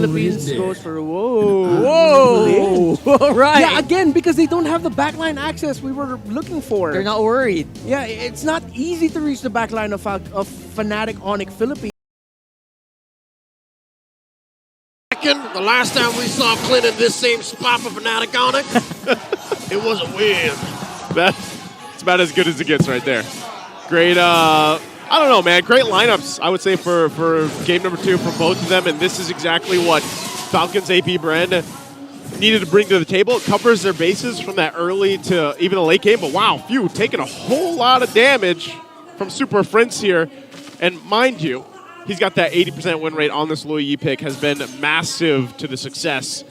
Philippines goes for whoa. All right. Yeah, again, because they don't have the backline access we were looking for. They're not worried. Yeah, it's not easy to reach the backline of Fnatic Onic Philippines. The last time we saw Clint in this same spot for Fnatic Onic, it was a win. That's about as good as it gets right there. Great, I don't know, man. Great lineups, I would say, for game number 2 for both of them, and this is exactly what Falcons AP Bren needed to bring to the table. It covers their bases from that early to even the late game, but wow, Few taking a whole lot of damage from Super Prince here, and mind you, he's got that 80% win rate on this Luo Yi pick, has been massive to the success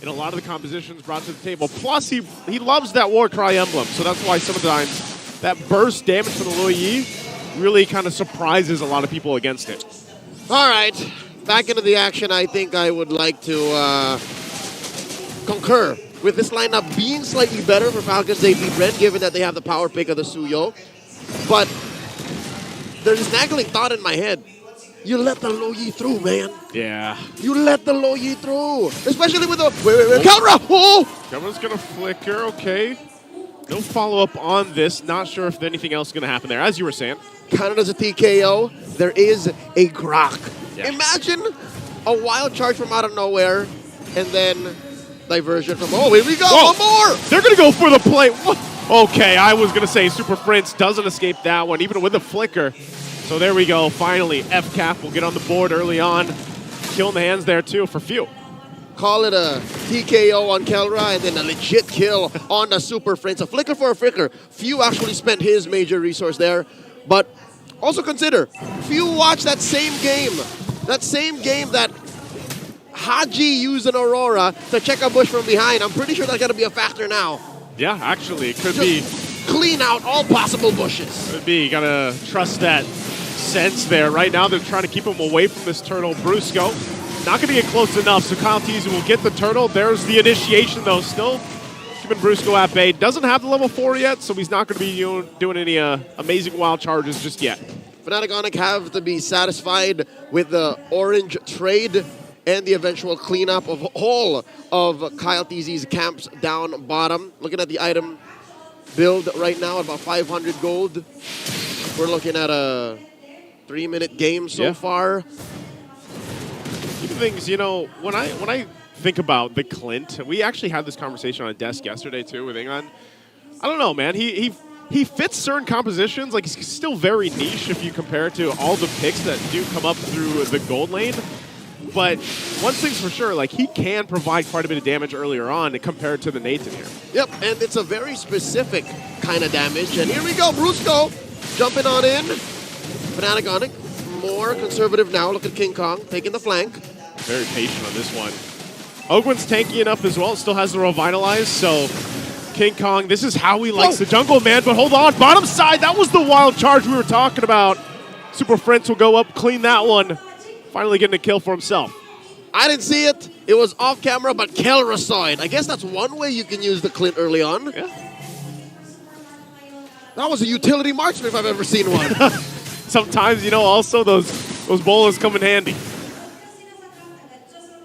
in a lot of the compositions brought to the table. Plus, he loves that Warcry emblem, so that's why sometimes that burst damage from the Luo Yi really kind of surprises a lot of people against it. All right, back into the action. I think I would like to concur with this lineup being slightly better for Falcons AP Bren, given that they have the power pick of the Suyo. But there's this nagging thought in my head. You let the Luo Yi through, man. Yeah. You let the Luo Yi through. Especially with the... Wait. Kelra! Oh! Kelra's going to flicker, okay. No follow-up on this. Not sure if anything else is going to happen there, as you were saying. Counted as a TKO. There is a Grok. Yeah. Imagine a wild charge from out of nowhere, and then diversion from... Oh, here we go! Whoa. One more! They're going to go for the play. Okay, I was going to say Super Prince doesn't escape that one, even with the flicker. So there we go. Finally, Fcap will get on the board early on. Kill in the hands there, too, for Few. Call it a TKO on Kelra, and then a legit kill on the Super Prince. A flicker for a flicker. Few actually spent his major resource there. But also consider, Few watched that same game. That same game that Haji used an Aurora to check a bush from behind. I'm pretty sure that's going to be a factor now. Yeah, actually, it could Just be. Clean out all possible bushes. Could be. You got to trust that sense there. Right now, they're trying to keep him away from this turtle. Brusco, not going to get close enough, so Kyle Teasy will get the turtle. There's the initiation, though. Still keeping Brusco at bay. Doesn't have the level 4 yet, so he's not going to be doing any amazing wild charges just yet. Fnatic Onic have to be satisfied with the orange trade and the eventual cleanup of all of Kyle Teasy's camps down bottom. Looking at the item build right now at about 500 gold. We're looking at a 3-minute game so far. Even things, you know, when I think about the Clint, we actually had this conversation on a desk yesterday too with Ingon. I don't know, man. He fits certain compositions. Like, he's still very niche if you compare it to all the picks that do come up through the gold lane. But one thing's for sure, like, he can provide quite a bit of damage earlier on compared to the Nathan here. Yep, and it's a very specific kind of damage. And here we go, Brusco jumping on in. Fnatic Onic, more conservative now. Look at King Kong taking the flank. Very patient on this one. Ogwen's tanky enough as well. Still has the Revitalize, so King Kong, this is how he likes the jungle, man. But hold on, bottom side, that was the wild charge we were talking about. Super Prince will go up, clean that one. Finally getting a kill for himself. I didn't see it. It was off camera, but Kelra saw it. I guess that's one way you can use the Clint early on. Yeah. That was a utility marksman if I've ever seen one. Sometimes, you know, also those bolas come in handy.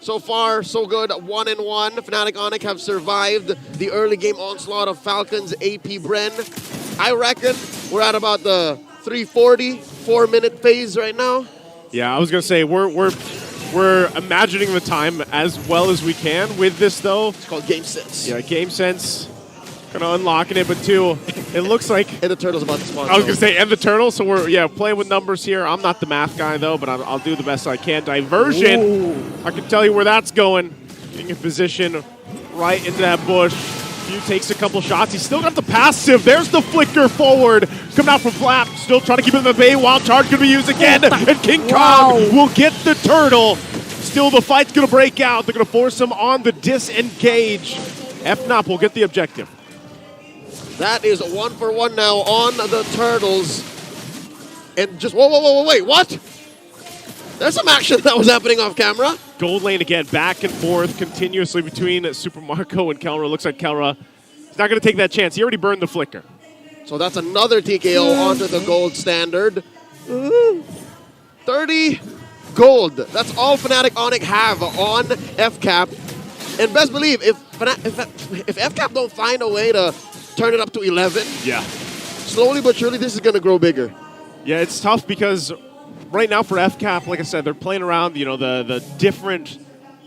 So far, so good. 1-1. Fnatic Onic have survived the early game onslaught of Falcons AP Bren. I reckon we're at about the 340, 4-minute phase right now. Yeah, I was gonna say we're imagining the time as well as we can with this though. It's called Game Sense. Yeah, Game Sense. Kind of unlocking it, but two, it looks like. And the turtle's about to spawn. I was gonna say, and the turtle. So we're playing with numbers here. I'm not the math guy though, but I'll do the best I can. Diversion. Ooh. I can tell you where that's going. Getting a position right into that bush. Few takes a couple shots. He's still got the passive. There's the flicker forward. Coming out from Flap. Still trying to keep it in the bay. Wild charge going to be used again. And King Kong will get the turtle. Still the fight's going to break out. They're going to force him on the disengage. Fnop will get the objective. That is 1-for-1 now on the turtles. And just, whoa, wait, what? There's some action that was happening off camera. Gold lane again, back and forth continuously between Super Marco and Kelra. Looks like Kelra is not going to take that chance. He already burned the flicker. So that's another TKO onto the gold standard. 30. gold. That's all Fnatic Onic have on Fcap. And best believe, if Fcap don't find a way to turn it up to 11, Yeah. slowly but surely this is going to grow bigger. Yeah, it's tough because right now for Fcap, like I said, they're playing around, you know, the different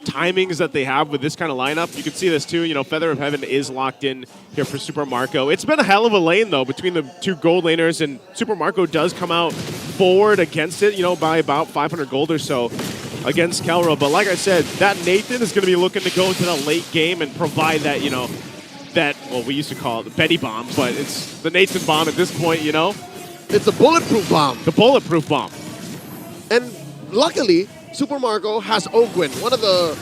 timings that they have with this kind of lineup. You can see this too, you know, Feather of Heaven is locked in here for Super Marco. It's been a hell of a lane though between the two gold laners, and Super Marco does come out forward against it, you know, by about 500 gold or so against Kelra. But like I said, that Nathan is going to be looking to go into the late game and provide that, you know, that, well, we used to call it the Betty bomb, but it's the Nathan bomb at this point, you know? It's a bulletproof bomb. The bulletproof bomb. And luckily, Super Marco has Ogwin, one of the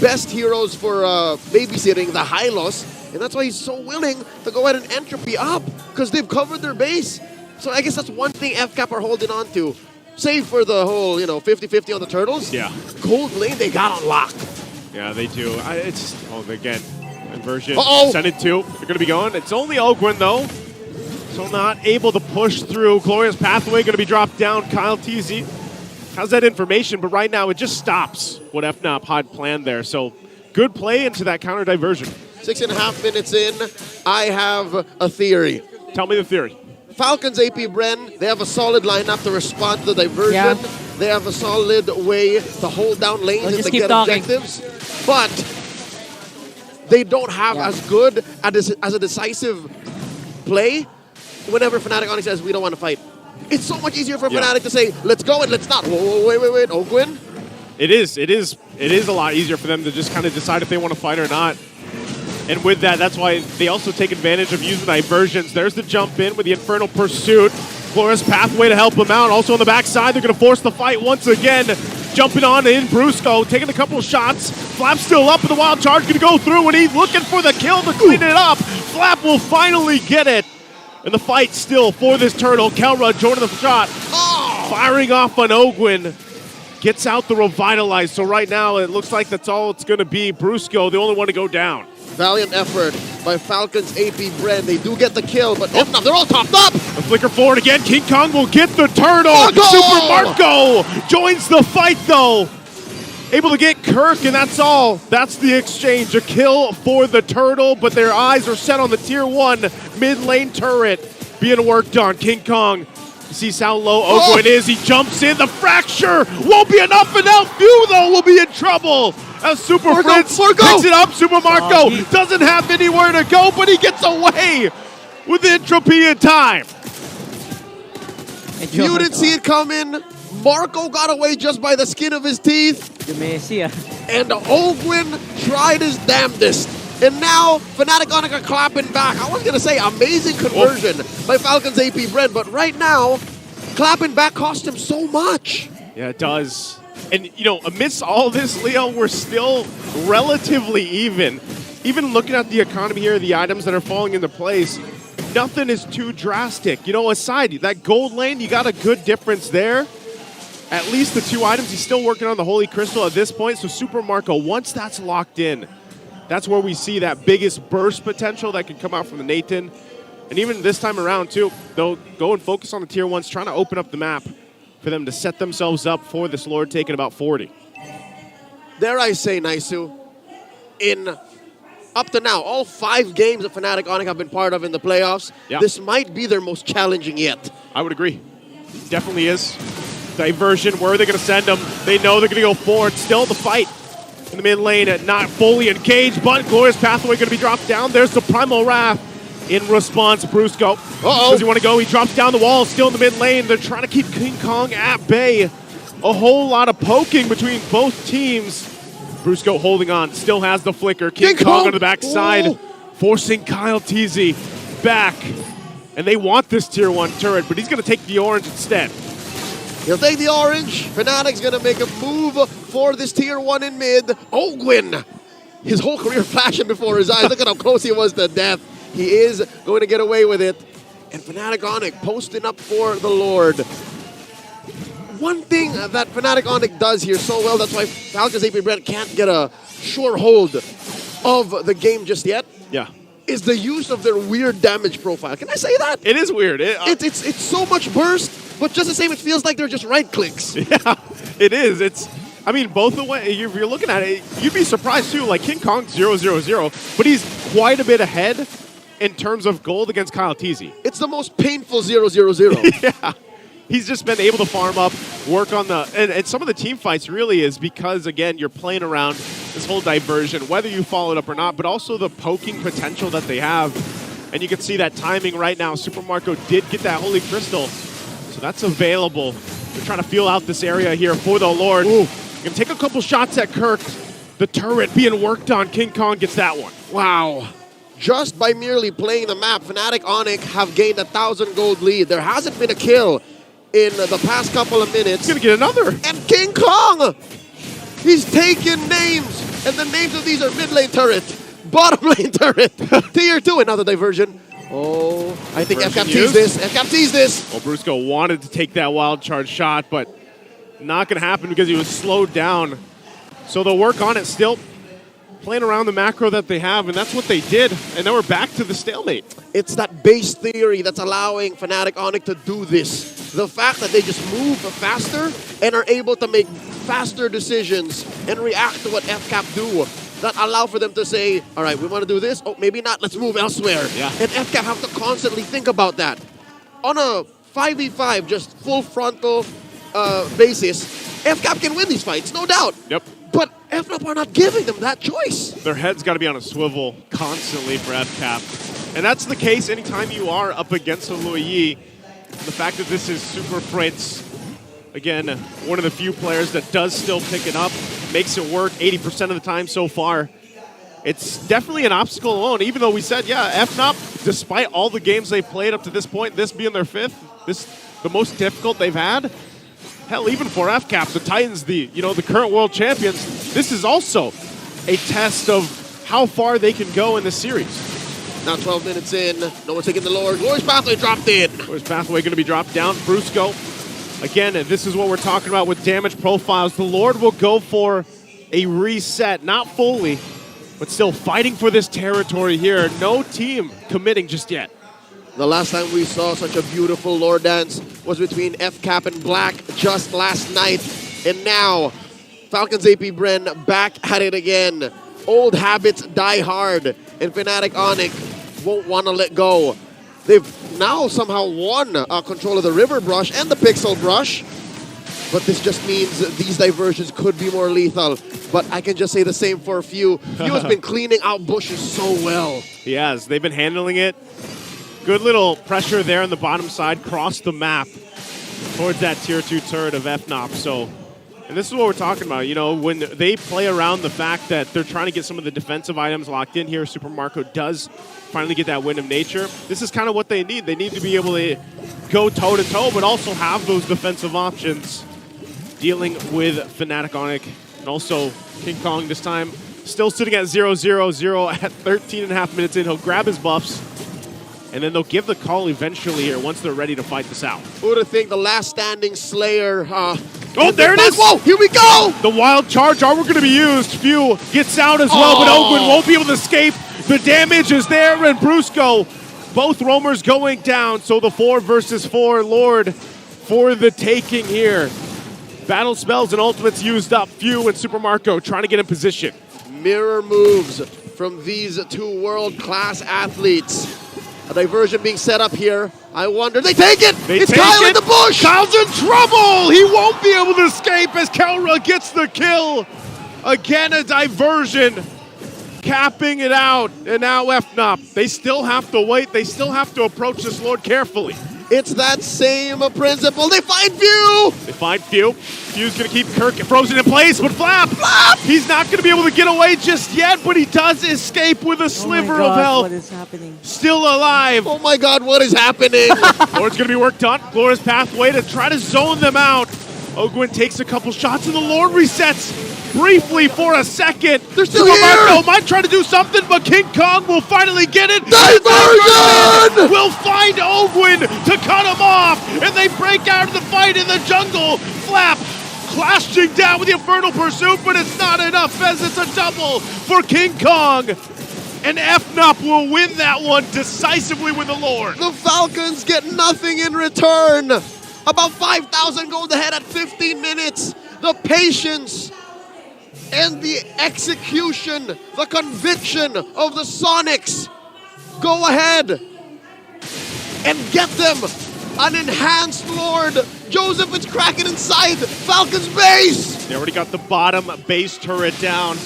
best heroes for babysitting the Hylos, and that's why he's so willing to go ahead and entropy up, because they've covered their base. So I guess that's one thing FCAP are holding on to. Save for the whole, you know, 50-50 on the Turtles. Yeah. Gold lane, they got on lock. Yeah, they do. It's, oh, again, inversion. Uh-oh. Send it to. They're going to be going. It's only Ogwin, though. So not able to push through. Glorious Pathway going to be dropped down. Kyle TZ has that information, but right now it just stops what Fnop had planned there. So good play into that counter diversion. 6.5 minutes in, I have a theory. Tell me the theory. Falcons AP Bren, they have a solid lineup to respond to the diversion. Yeah. They have a solid way to hold down lanes and just to keep get talking. objectives. But they don't have as good as a decisive play whenever Fnatic Onic says, we don't want to fight. It's so much easier for Fnatic to say, let's go and let's not. Whoa, wait, Ogwin? It is a lot easier for them to just kind of decide if they want to fight or not. And with that, that's why they also take advantage of using diversions. There's the jump in with the Infernal Pursuit. Glorious Pathway to help them out. Also on the backside, they're going to force the fight once again. Jumping on in, Brusco taking a couple of shots. Flap still up, and the Wild Charge going to go through, and he's looking for the kill to clean it up. Flap will finally get it. And the fight still for this turtle. Kelra joining the shot. Firing off on Ogwin. Gets out the Revitalize. So right now, it looks like that's all it's going to be. Brusco, the only one to go down. Valiant effort by Falcons AP Bren. They do get the kill, but Fnop, they're all topped up. The flicker forward again. King Kong will get the turtle. Marco! Super Marco joins the fight, though. Able to get Kirk, and that's all. That's the exchange. A kill for the turtle, but their eyes are set on the tier 1 mid lane turret being worked on. King Kong, you see how low Ogwin is. He jumps in. The fracture won't be enough, and now Few, though, will be in trouble. As Super Fritz picks it up. Super Marco doesn't have anywhere to go, but he gets away with entropy in time. You didn't see it coming. Marco got away just by the skin of his teeth. And Ogwin tried his damnedest. And now, Fnatic Onic are clapping back. I was going to say amazing conversion by Falcons AP Bren, but right now, clapping back cost him so much. Yeah, it does. And, you know, amidst all this, Leo, we're still relatively even. Even looking at the economy here, the items that are falling into place, nothing is too drastic. You know, aside, that gold lane, you got a good difference there. At least the 2 items. He's still working on the Holy Crystal at this point. So Super Marco, once that's locked in, that's where we see that biggest burst potential that can come out from the Nathan. And even this time around, too, they'll go and focus on the tier 1s, trying to open up the map for them to set themselves up for this Lord taking about 40. Dare I say, Naisu, in up to now, all 5 games that Fnatic Onic have been part of in the playoffs, this might be their most challenging yet. I would agree. Definitely is. Diversion, where are they going to send them? They know they're going to go forward. Still the fight in the mid lane, not fully engaged, but Glorious Pathway going to be dropped down. There's the Primal Wrath in response. Brusco, does he want to go? He drops down the wall, still in the mid lane. They're trying to keep King Kong at bay. A whole lot of poking between both teams. Brusco holding on, still has the flicker. King Kong on the backside, forcing Kyle TZ back. And they want this tier 1 turret, but he's going to take the orange instead. He'll take the orange. Fnatic's going to make a move for this tier 1 in mid. Ogwin, his whole career flashing before his eyes. Look at how close he was to death. He is going to get away with it. And Fnatic Onic posting up for the Lord. One thing that Fnatic Onic does here so well, that's why Falcons AP Bren can't get a sure hold of the game just yet, is the use of their weird damage profile. Can I say that? It is weird. It's so much burst. But just the same, it feels like they're just right clicks. Yeah, it is. I mean, both the way if you're looking at it, you'd be surprised too. Like King Kong's 0-0-0, but he's quite a bit ahead in terms of gold against Kyle Teasy. It's the most painful 0-0-0. Yeah. He's just been able to farm up, work on and some of the team fights really is because, again, you're playing around this whole diversion, whether you follow it up or not, but also the poking potential that they have. And you can see that timing right now. Super Marco did get that Holy Crystal, so that's available. They're trying to feel out this area here for the Lord. Ooh. Gonna take a couple shots at Kirk. The turret being worked on. King Kong gets that one. Wow. Just by merely playing the map, Fnatic Onic have gained 1,000 gold lead. There hasn't been a kill in the past couple of minutes. He's gonna get another. And King Kong! He's taken names. And the names of these are mid lane turret, bottom lane turret, tier 2, another diversion. Oh, I think Diversion Fcap teased this. Fcap teased this. Well, Brusco wanted to take that wild charge shot, but not gonna happen because he was slowed down. So they'll work on it still, playing around the macro that they have, and that's what they did. And now we're back to the stalemate. It's that base theory that's allowing Fnatic Onic to do this. The fact that they just move faster and are able to make faster decisions and react to what Fcap do that allow for them to say, all right, we want to do this. Oh, maybe not. Let's move elsewhere. Yeah. And Fcap have to constantly think about that. On a 5v5, just full frontal basis, Fcap can win these fights, no doubt. Yep. But Fnop are not giving them that choice. Their head's got to be on a swivel constantly for FCap. And that's the case anytime you are up against a Luyi. The fact that this is Super Prince, again, one of the few players that does still pick it up, makes it work 80% of the time so far. It's definitely an obstacle alone, even though we said, yeah, Fnop, despite all the games they've played up to this point, this being their 5th, the most difficult they've had. Hell, even for FCap, the Titans, the current world champions, this is also a test of how far they can go in this series. Now 12 minutes in, no one's taking the Lord. Glorious Pathway dropped in. Glorious Pathway going to be dropped down. Brusco, again, this is what we're talking about with damage profiles. The Lord will go for a reset, not fully, but still fighting for this territory here. No team committing just yet. The last time we saw such a beautiful Lord dance was between Fcap and Black just last night. And now, Falcons AP Bren back at it again. Old habits die hard, and Fnatic Onic won't want to let go. They've now somehow won control of the River Brush and the Pixel Brush. But this just means these diversions could be more lethal. But I can just say the same for Few. Few has been cleaning out bushes so well. He has. They've been handling it. Good little pressure there on the bottom side, cross the map towards that tier 2 turret of Fnop. So, and this is what we're talking about. You know, when they play around the fact that they're trying to get some of the defensive items locked in here, Super Marco does finally get that Wind of Nature. This is kind of what they need. They need to be able to go toe-to-toe, but also have those defensive options dealing with Fnatic Onic. And also King Kong this time still sitting at 0-0-0 at 13.5 minutes in. He'll grab his buffs, and then they'll give the call eventually here once they're ready to fight this out. Who would have think the last standing Slayer? Oh, there it is! Whoa, here we go! The wild charge are going to be used. Few gets out as well, but Ogwin won't be able to escape. The damage is there, and Brusco, both roamers going down. So the 4 versus 4 Lord for the taking here. Battle spells and ultimates used up. Few and Super Marco trying to get in position. Mirror moves from these two world-class athletes. A diversion being set up here. I wonder, they take it! It's Kyle in the bush! Kyle's in trouble! He won't be able to escape as Kelra gets the kill. Again, a diversion. Capping it out. And now Fnop. They still have to wait. They still have to approach this Lord carefully. It's that same principle. They find Few! They find Few. Few's going to keep Kirk frozen in place, but Flap! He's not going to be able to get away just yet, but he does escape with a sliver of health. What is happening? Still alive. Oh my god, what is happening? Lord's going to be worked on. Glorious Pathway to try to zone them out. Ogwin takes a couple shots, and the Lord resets briefly for a second. They're still here! Marco might try to do something, but King Kong will finally get it. Diversion! Will find Ogwin to cut him off, and they break out of the fight in the jungle. Flap clashing down with the Infernal Pursuit, but it's not enough as it's a double for King Kong. And Fnop will win that one decisively with the Lord. The Falcons get nothing in return. About 5,000 gold ahead at 15 minutes. The patience and the execution, the conviction of the Sonics. Go ahead and get them an enhanced Lord. Joseph is cracking inside Falcons base. They already got the bottom base turret down.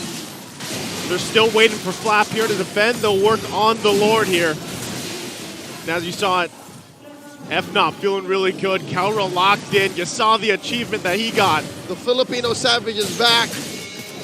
They're still waiting for Fnop here to defend. They'll work on the Lord here. And as you saw it, Fnop feeling really good. Kelra locked in. You saw the achievement that he got. The Filipino Savage is back.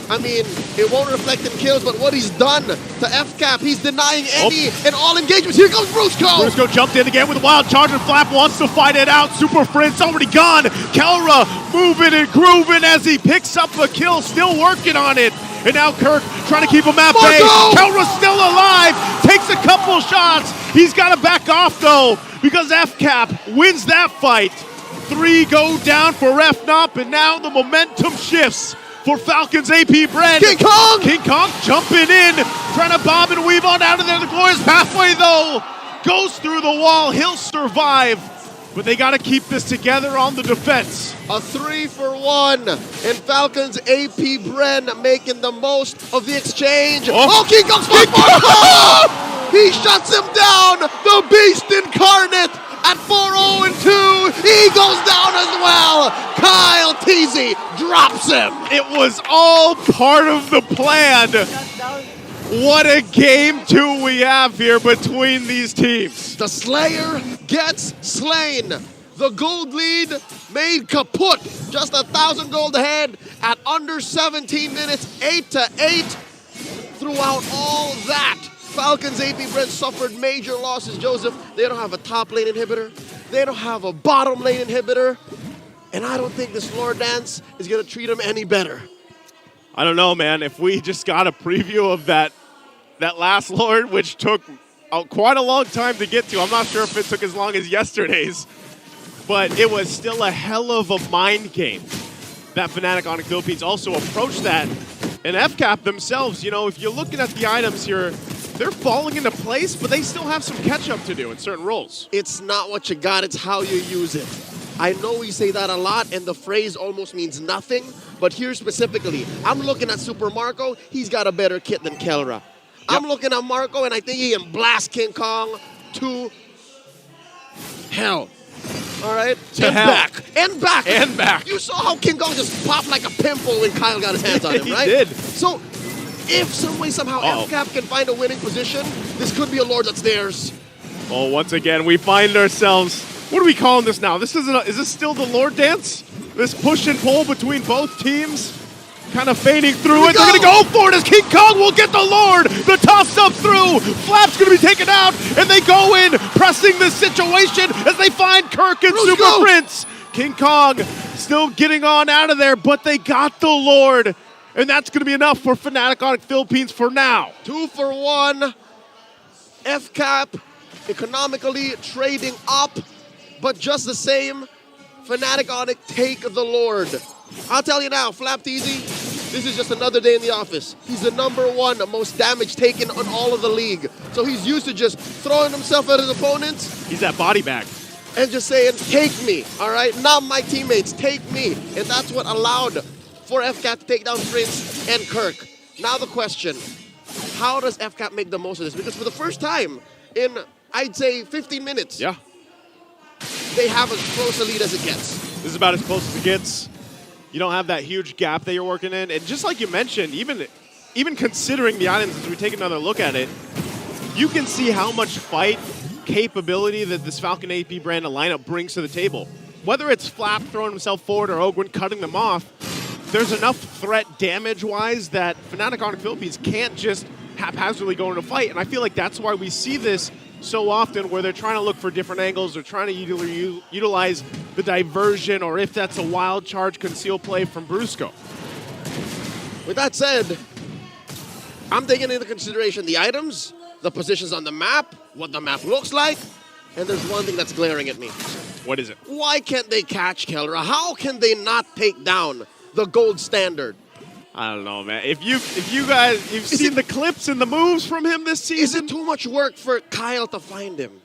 I mean, it won't reflect in kills, but what he's done to Fcap, he's denying any and all engagements. Here comes Brusco! Brusco jumped in again with a wild charge, and Fnop wants to fight it out. Super Friend's already gone. Kelra moving and grooving as he picks up a kill, still working on it. And now Kirk trying to keep him at bay. Kelra's still alive, takes a couple shots. He's got to back off though, because Fcap wins that fight. 3 go down for Fnop, and now the momentum shifts for Falcons AP Bren. King Kong! King Kong jumping in, trying to bob and weave on out of there. The glorious pathway though, goes through the wall. He'll survive, but they got to keep this together on the defense. A 3-for-1, and Falcons AP Bren making the most of the exchange. Oh, King Kong's He shuts him down, the beast incarnate. At 4-0-2, he goes down as well. Kyle Teasy drops him. It was all part of the plan. What a game 2 we have here between these teams. The Slayer gets slain. The gold lead made kaput. Just 1,000 gold ahead at under 17 minutes, 8-8. Throughout all that, Falcons AP Bren suffered major losses, Joseph. They don't have a top lane inhibitor. They don't have a bottom lane inhibitor. And I don't think this Lord Dance is going to treat them any better. I don't know, man. If we just got a preview of that last Lord, which took quite a long time to get to. I'm not sure if it took as long as yesterday's. But it was still a hell of a mind game that Fnatic Onic Philippines also approached that. And Fcap themselves, you know, if you're looking at the items here, they're falling into place, but they still have some catch-up to do in certain roles. It's not what you got, it's how you use it. I know we say that a lot, and the phrase almost means nothing, but here specifically, I'm looking at Super Marco, he's got a better kit than Kelra. Yep. I'm looking at Marco, and I think he can blast King Kong to hell. All right? To and hell. back. And back. And back. You saw how King Kong just popped like a pimple when Kyle got his hands on him, He right? did. So, if some way, somehow, Fcap can find a winning position, this could be a Lord that's theirs. Oh, once again, we find ourselves, what are we calling this now? Is this still the Lord Dance? This push and pull between both teams? Kind of fading through it. They're going to go for it as King Kong will get the Lord. The toss up through. Flap's going to be taken out, and they go in, pressing the situation as they find Kirk and Super Prince. King Kong still getting on out of there, but they got the Lord. And that's going to be enough for Fnatic Onic Philippines for now. 2 for 1. Fcap economically trading up, but just the same, Fnatic Onic take the Lord. I'll tell you now, Flapteasy, this is just another day in the office. He's the #1 most damage taken on all of the league. So he's used to just throwing himself at his opponents. He's that body bag. And just saying, take me, all right? Not my teammates, take me. And that's what allowed for Fcap to take down Prince and Kirk. Now the question, how does Fcap make the most of this? Because for the first time in, I'd say, 15 minutes, they have as close a lead as it gets. This is about as close as it gets. You don't have that huge gap that you're working in. And just like you mentioned, even considering the items as we take another look at it, you can see how much fight capability that this Falcon AP Bren lineup brings to the table. Whether it's Fnop throwing himself forward or Ogwin cutting them off, there's enough threat damage-wise that Fnatic Onic Philippines can't just haphazardly go into a fight. And I feel like that's why we see this so often, where they're trying to look for different angles, they're trying to utilize the diversion, or if that's a wild charge conceal play from Brusco. With that said, I'm taking into consideration the items, the positions on the map, what the map looks like, and there's one thing that's glaring at me. What is it? Why can't they catch Kelra? How can they not take down the gold standard? I don't know, man. If you guys, you've seen the clips and the moves from him this season. Is it too much work for Kyle to find him?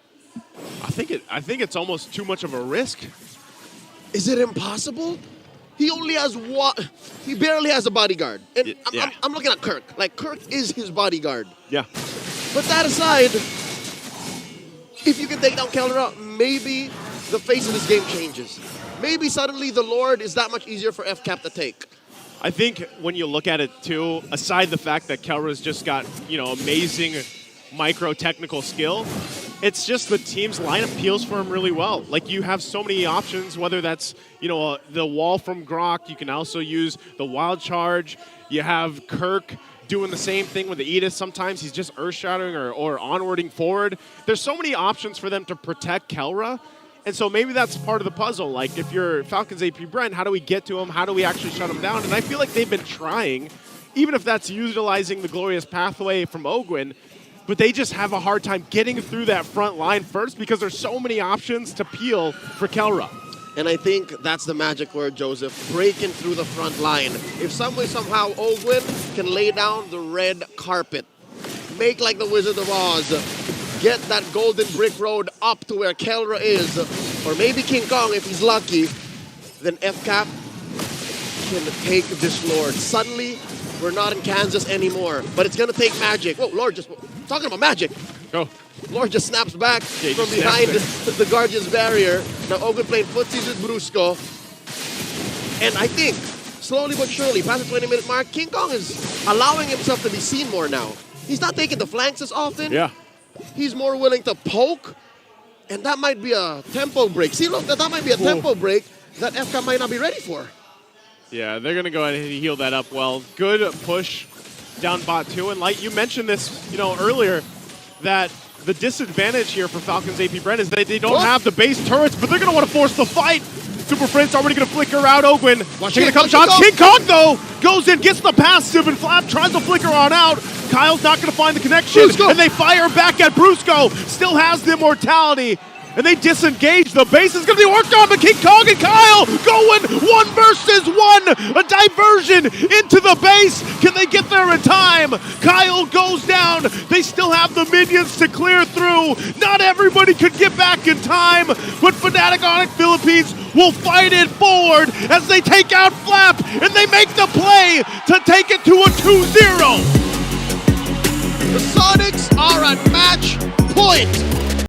I think it's almost too much of a risk. Is it impossible? He only has one. He barely has a bodyguard. And I'm looking at Kirk. Like, Kirk is his bodyguard. Yeah. But that aside, if you can take down Kelra, maybe the face of this game changes. Maybe suddenly the Lord is that much easier for Fcap to take. I think when you look at it too, aside the fact that Kelra's just got, amazing micro-technical skill, it's just the team's lineup peels for him really well. Like, you have so many options, whether that's, the wall from Grok, you can also use the wild charge. You have Kirk doing the same thing with the Aegis. Sometimes he's just earth-shattering or onwarding forward. There's so many options for them to protect Kelra. And so maybe that's part of the puzzle. Like, if you're Falcons AP Bren, how do we get to him? How do we actually shut him down? And I feel like they've been trying, even if that's utilizing the glorious pathway from Ogwin, but they just have a hard time getting through that front line first because there's so many options to peel for Kelra. And I think that's the magic word, Joseph. Breaking through the front line. If some way, somehow, Ogwin can lay down the red carpet, make like the Wizard of Oz, get that golden brick road up to where Kelra is, or maybe King Kong if he's lucky, then Fcap can take this Lord. Suddenly, we're not in Kansas anymore, but it's gonna take magic. Whoa, Lord, just talking about magic. Go. Lord just snaps back from behind the Guardian's barrier. Now Ogwin playing footsies with Brusco. And I think, slowly but surely, past the 20-minute mark, King Kong is allowing himself to be seen more now. He's not taking the flanks as often. Yeah. He's more willing to poke. And that might be a tempo break. See, look, that might be a tempo break that FK might not be ready for. Yeah, they're going to go ahead and heal that up well. Good push down bot 2. And like you mentioned this, earlier, that the disadvantage here for Falcons AP Bren is that they don't have the base turrets, but they're going to want to force the fight. Super Friend's already going to flicker out Ogwin. Taking a couple shots. King Kong, though, goes in, gets the passive, and Flap tries to flicker on out. Kyle's not going to find the connection, and they fire back at Brusco. Still has the immortality, and they disengage. The base is going to be worked on, but King Kong and Kyle going 1 versus 1. A diversion into the base. Can they get there in time? Kyle goes down. They still have the minions to clear through. Not everybody could get back in time, but Fnatic Onic Philippines will fight it forward as they take out Flap, and they make the play to take it to a 2-0. The Sonics are at match point.